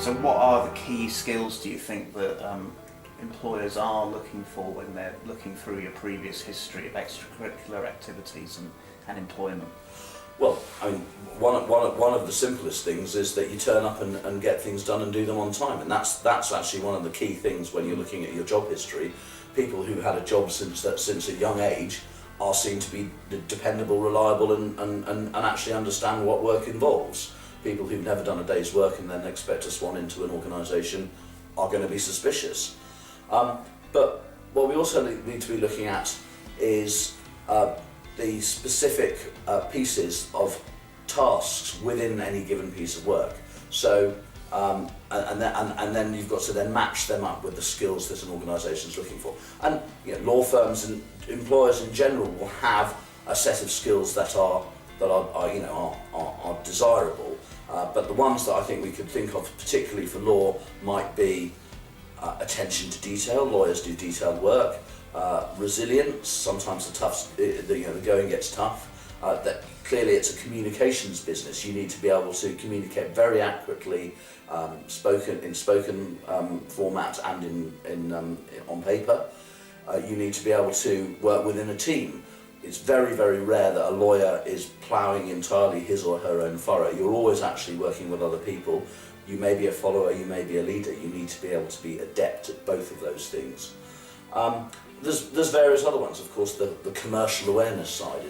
So what are the key skills, do you think, that employers are looking for when they're looking through your previous history of extracurricular activities and employment? Well, I mean, one of the simplest things is that you turn up and get things done and do them on time, and that's actually one of the key things when you're looking at your job history. People who had a job since a young age are seen to be dependable, reliable, and actually understand what work involves. People who've never done a day's work and then expect to swan into an organisation are going to be suspicious. But what we also need to be looking at is the specific pieces of tasks within any given piece of work. So, and then you've got to then match them up with the skills that an organisation is looking for. And you know, law firms and employers in general will have a set of skills that are desirable. But the ones that I think we could think of, particularly for law, might be attention to detail. Lawyers do detailed work. Resilience. Sometimes the going gets tough. That clearly it's a communications business. You need to be able to communicate very accurately, spoken format and on paper. You need to be able to work within a team. It's very, very rare that a lawyer is ploughing entirely his or her own furrow. You're always actually working with other people. You may be a follower, you may be a leader. You need to be able to be adept at both of those things. There's various other ones. Of course, the commercial awareness side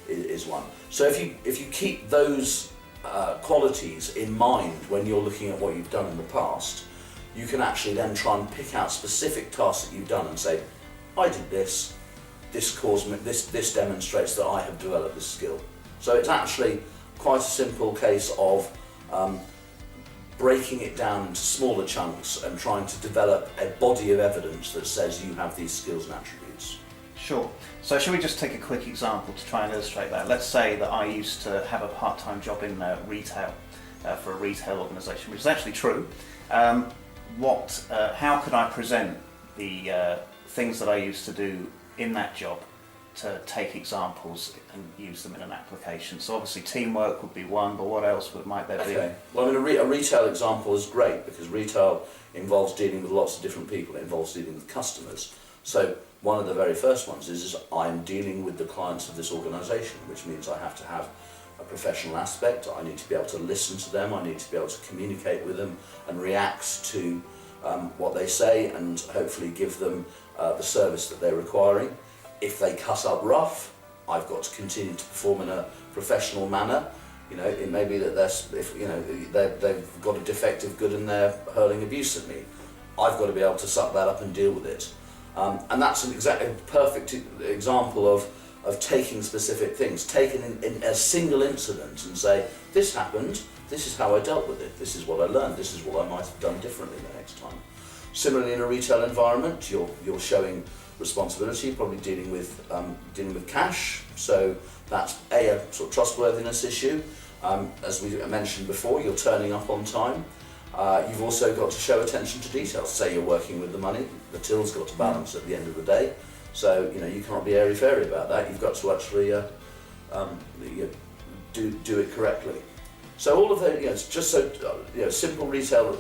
is one. So if you keep those qualities in mind when you're looking at what you've done in the past, you can actually then try and pick out specific tasks that you've done and say, I did this. This caused me. This demonstrates that I have developed this skill. So it's actually quite a simple case of breaking it down into smaller chunks and trying to develop a body of evidence that says you have these skills and attributes. Sure. So shall we just take a quick example to try and illustrate that? Let's say that I used to have a part-time job in retail for a retail organisation, which is actually true. How could I present the things that I used to do in that job to take examples and use them in an application? So obviously teamwork would be one, but what else might there be? Okay. Well, I mean, a retail example is great because retail involves dealing with lots of different people. It involves dealing with customers. So one of the very first ones is I'm dealing with the clients of this organisation, which means I have to have a professional aspect. I need to be able to listen to them. I need to be able to communicate with them and react to what they say and hopefully give them the service that they're requiring. If they cut up rough, I've got to continue to perform in a professional manner. You know, it may be that they've got a defective good and they're hurling abuse at me. I've got to be able to suck that up and deal with it. And that's an exactly perfect example of taking specific things, taken in a single incident and say, this happened, this is how I dealt with it, this is what I learned, this is what I might have done differently the next time. Similarly, in a retail environment, you're showing responsibility, probably dealing with cash. So that's a sort of trustworthiness issue. As we mentioned before, you're turning up on time. You've also got to show attention to details. Say you're working with the money, the till's got to balance at the end of the day. So you can't be airy-fairy about that. You've got to actually do it correctly. So all of those, it's just so simple retail.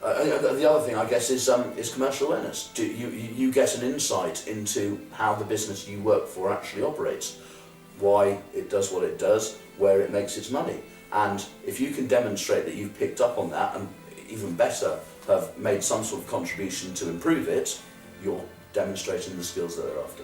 The other thing, I guess, is commercial awareness. You get an insight into how the business you work for actually operates, why it does what it does, where it makes its money. And if you can demonstrate that you've picked up on that, and even better, have made some sort of contribution to improve it, you're demonstrating the skills that they're after.